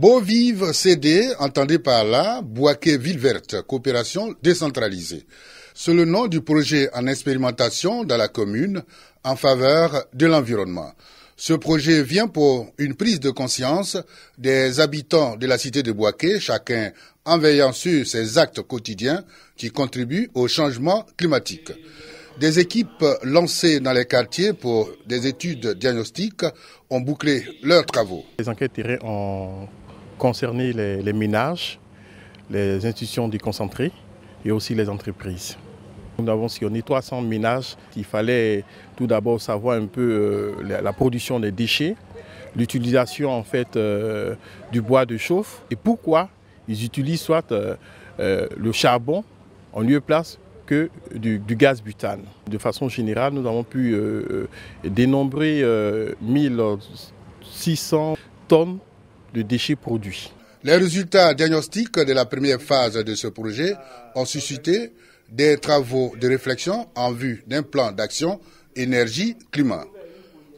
Beauvive CD, entendez par là, Bouaké Ville Verte, coopération décentralisée. C'est le nom du projet en expérimentation dans la commune en faveur de l'environnement. Ce projet vient pour une prise de conscience des habitants de la cité de Bouaké, chacun en veillant sur ses actes quotidiens qui contribuent au changement climatique. Des équipes lancées dans les quartiers pour des études diagnostiques ont bouclé leurs travaux. Les enquêtes terrain ont concerné les ménages, les institutions déconcentrées et aussi les entreprises. Nous avons sillonné 300 ménages. Il fallait tout d'abord savoir un peu la production des déchets, l'utilisation en fait du bois de chauffe et pourquoi ils utilisent soit le charbon en lieu et place que du gaz butane. De façon générale, nous avons pu dénombrer 1600 tonnes de déchets produits. Les résultats diagnostiques de la première phase de ce projet ont suscité des travaux de réflexion en vue d'un plan d'action énergie-climat.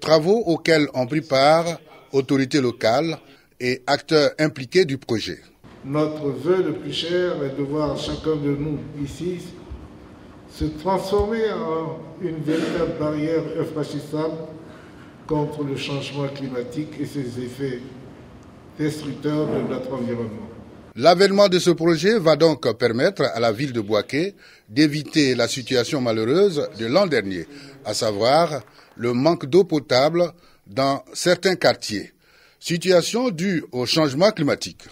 Travaux auxquels ont pris part autorités locales et acteurs impliqués du projet. Notre vœu le plus cher est de voir chacun de nous ici se transformer en une véritable barrière infranchissable contre le changement climatique et ses effets destructeurs de notre environnement. L'avènement de ce projet va donc permettre à la ville de Bouaké d'éviter la situation malheureuse de l'an dernier, à savoir le manque d'eau potable dans certains quartiers, situation due au changement climatique.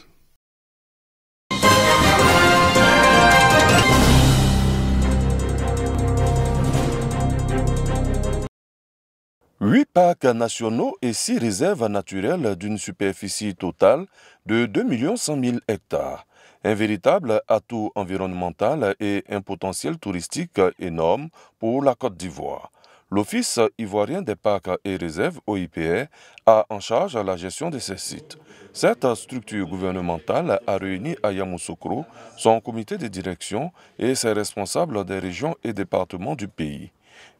Huit parcs nationaux et 6 réserves naturelles d'une superficie totale de 2 100 000 hectares. Un véritable atout environnemental et un potentiel touristique énorme pour la Côte d'Ivoire. L'Office ivoirien des parcs et réserves, OIPR, a en charge la gestion de ces sites. Cette structure gouvernementale a réuni à Yamoussoukro son comité de direction et ses responsables des régions et départements du pays.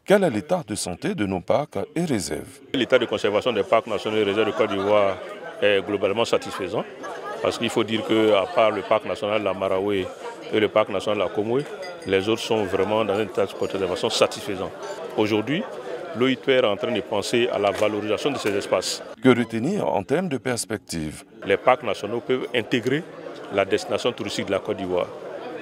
Quel est l'état de santé de nos parcs et réserves? L'état de conservation des parcs nationaux et réserves de Côte d'Ivoire est globalement satisfaisant. Parce qu'il faut dire qu'à part le parc national de la Maraoué et le parc national de la Komoué, les autres sont vraiment dans un état de conservation satisfaisant. Aujourd'hui, l'OIPR est en train de penser à la valorisation de ces espaces. Que retenir en termes de perspective? Les parcs nationaux peuvent intégrer la destination touristique de la Côte d'Ivoire.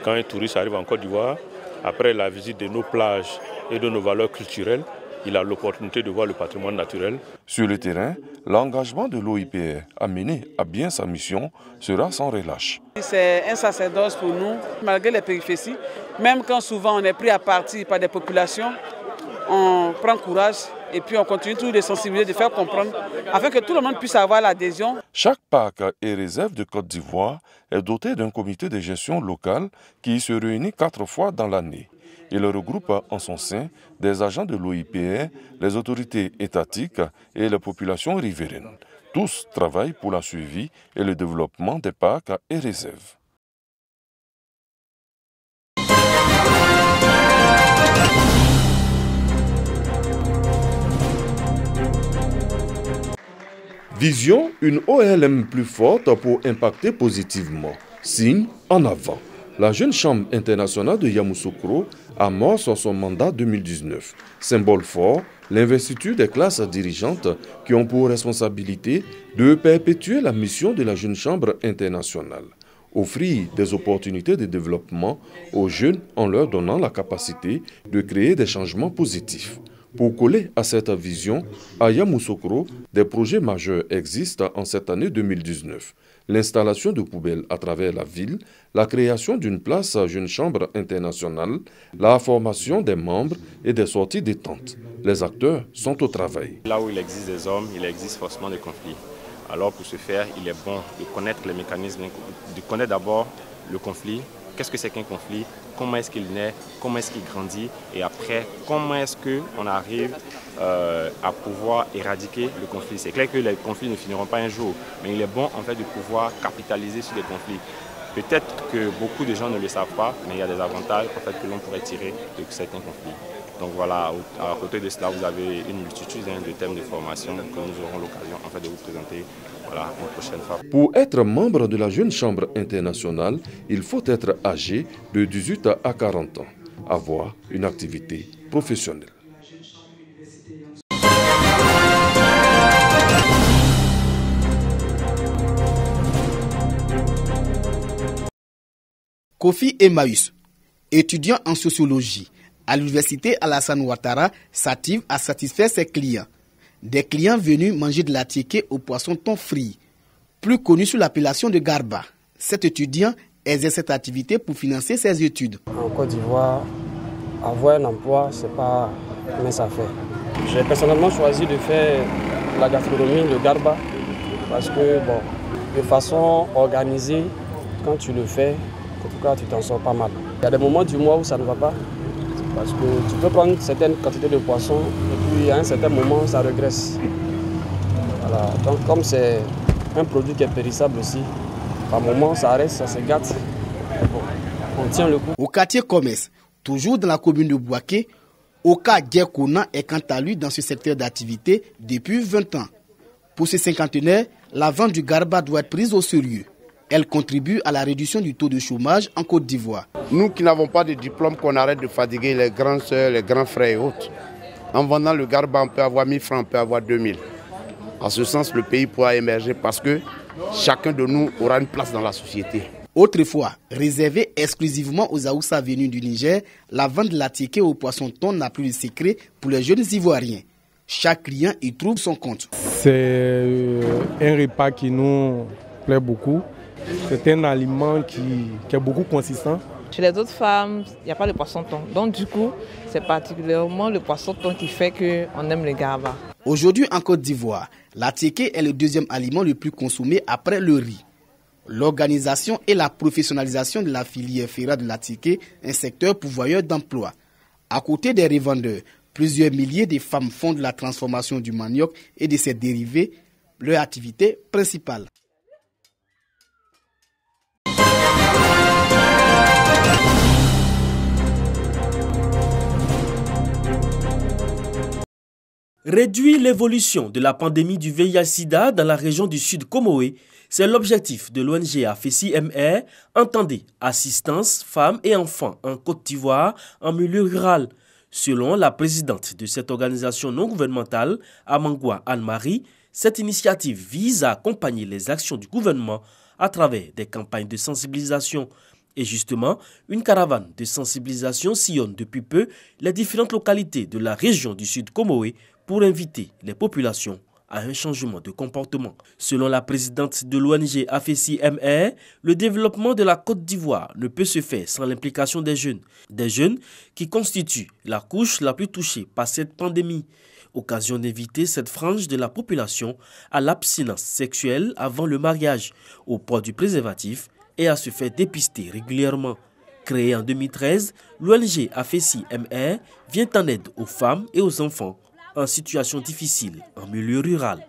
Quand un touriste arrive en Côte d'Ivoire, après la visite de nos plages et de nos valeurs culturelles, il a l'opportunité de voir le patrimoine naturel. Sur le terrain, l'engagement de l'OIPR à mener à bien sa mission sera sans relâche. C'est un sacerdoce pour nous, malgré les périphéties. Même quand souvent on est pris à partie par des populations, on prend courage et puis on continue toujours de sensibiliser, de faire comprendre, afin que tout le monde puisse avoir l'adhésion. Chaque parc et réserve de Côte d'Ivoire est doté d'un comité de gestion local qui se réunit 4 fois dans l'année. Il regroupe en son sein des agents de l'OIPR, les autorités étatiques et les populations riveraines. Tous travaillent pour la suivi et le développement des parcs et réserves. Vision, une OLM plus forte pour impacter positivement. Signe en avant. La jeune chambre internationale de Yamoussoukro amorce son mandat 2019. Symbole fort, l'investiture des classes dirigeantes qui ont pour responsabilité de perpétuer la mission de la jeune chambre internationale. Offrir des opportunités de développement aux jeunes en leur donnant la capacité de créer des changements positifs. Pour coller à cette vision, à Yamoussoukro, des projets majeurs existent en cette année 2019. L'installation de poubelles à travers la ville, la création d'une place jeune chambre internationale, la formation des membres et des sorties détentes. Les acteurs sont au travail. Là où il existe des hommes, il existe forcément des conflits. Alors pour ce faire, il est bon de connaître les mécanismes, de connaître d'abord le conflit. Qu'est-ce que c'est qu'un conflit? Comment est-ce qu'il naît? Comment est-ce qu'il grandit? Et après, comment est-ce qu'on arrive à pouvoir éradiquer le conflit? C'est clair que les conflits ne finiront pas un jour, mais il est bon en fait de pouvoir capitaliser sur des conflits. Peut-être que beaucoup de gens ne le savent pas, mais il y a des avantages en fait, que l'on pourrait tirer de certains conflits. Donc voilà, à côté de cela, vous avez une multitude de thèmes de formation que nous aurons l'occasion en fait, de vous présenter voilà, une prochaine fois. Pour être membre de la Jeune Chambre internationale, il faut être âgé de 18 à 40 ans, avoir une activité professionnelle. Kofi Emmaüs, étudiant en sociologie à l'université Alassane Ouattara, s'active à satisfaire ses clients. Des clients venus manger de la tiéké au poisson thon frit, plus connu sous l'appellation de garba. Cet étudiant exerce cette activité pour financer ses études. En Côte d'Ivoire, avoir un emploi, ce n'est pas une mince affaire. J'ai personnellement choisi de faire la gastronomie, le garba, parce que de façon organisée, quand tu le fais, en tout cas, tu t'en sors pas mal. Il y a des moments du mois où ça ne va pas, parce que tu peux prendre certaines quantités de poissons et puis à un certain moment, ça régresse. Voilà. Donc comme c'est un produit qui est périssable aussi, par moment, ça reste, ça se gâte. Bon, on tient le coup. Au quartier Commerce, toujours dans la commune de Bouaké, Oka Djekona est quant à lui dans ce secteur d'activité depuis 20 ans. Pour ces cinquantenaires, la vente du garba doit être prise au sérieux. Elle contribue à la réduction du taux de chômage en Côte d'Ivoire. Nous qui n'avons pas de diplôme, qu'on arrête de fatiguer les grands sœurs, les grands frères et autres. En vendant le garba, on peut avoir 1000 francs, on peut avoir 2000. En ce sens, le pays pourra émerger parce que chacun de nous aura une place dans la société. Autrefois, réservée exclusivement aux Aoussa venus du Niger, la vente de la tiéké au poisson thon n'a plus de secret pour les jeunes Ivoiriens. Chaque client y trouve son compte. C'est un repas qui nous plaît beaucoup. C'est un aliment qui est beaucoup consistant. Chez les autres femmes, il n'y a pas le poisson thon. Donc du coup, c'est particulièrement le poisson thon qui fait qu'on aime le garba. Aujourd'hui en Côte d'Ivoire, la tiéké est le deuxième aliment le plus consommé après le riz. L'organisation et la professionnalisation de la filière fera de la tiéké un secteur pourvoyeur d'emplois. À côté des revendeurs, plusieurs milliers de femmes font de la transformation du manioc et de ses dérivés leur activité principale. Réduire l'évolution de la pandémie du VIH-Sida dans la région du Sud Comoé, c'est l'objectif de l'ONG AFESI-MR, entendez assistance femmes et enfants en Côte d'Ivoire en milieu rural. Selon la présidente de cette organisation non gouvernementale, Amangwa Anne-Marie, cette initiative vise à accompagner les actions du gouvernement à travers des campagnes de sensibilisation. Et justement, une caravane de sensibilisation sillonne depuis peu les différentes localités de la région du Sud Comoé pour inviter les populations à un changement de comportement. Selon la présidente de l'ONG AFESI-MR, le développement de la Côte d'Ivoire ne peut se faire sans l'implication des jeunes qui constituent la couche la plus touchée par cette pandémie. Occasion d'inviter cette frange de la population à l'abstinence sexuelle avant le mariage, au port du préservatif et à se faire dépister régulièrement. Créée en 2013, l'ONG AFESI-MR vient en aide aux femmes et aux enfants en situation difficile en milieu rural.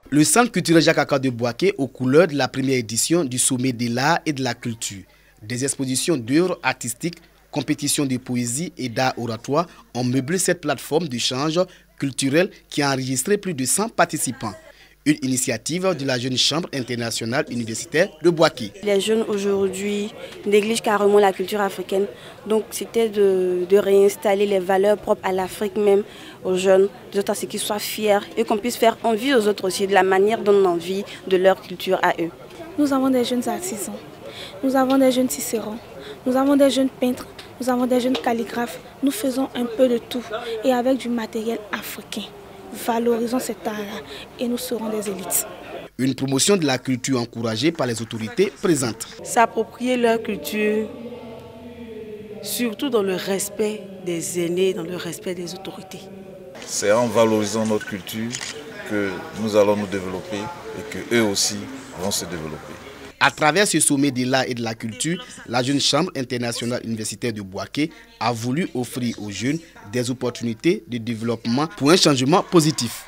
Le Centre culturel Jacques Aka de Bouaké aux couleurs de la première édition du Sommet de l'art et de la culture. Des expositions d'œuvres artistiques, compétitions de poésie et d'art oratoire ont meublé cette plateforme d'échange culturel qui a enregistré plus de 100 participants. Une initiative de la Jeune Chambre internationale universitaire de Bouaké. Les jeunes aujourd'hui négligent carrément la culture africaine. Donc c'était de réinstaller les valeurs propres à l'Afrique même aux jeunes, de sorte à ce qu'ils soient fiers et qu'on puisse faire envie aux autres aussi de la manière dont on a envie de leur culture à eux. Nous avons des jeunes artisans, nous avons des jeunes tisserands, nous avons des jeunes peintres, nous avons des jeunes calligraphes. Nous faisons un peu de tout et avec du matériel africain. Valorisons cet art-là et nous serons des élites. Une promotion de la culture encouragée par les autorités présentes. S'approprier leur culture, surtout dans le respect des aînés, dans le respect des autorités. C'est en valorisant notre culture que nous allons nous développer et qu'eux aussi vont se développer. À travers ce sommet de l'art et de la culture, la Jeune Chambre internationale universitaire de Bouaké a voulu offrir aux jeunes des opportunités de développement pour un changement positif.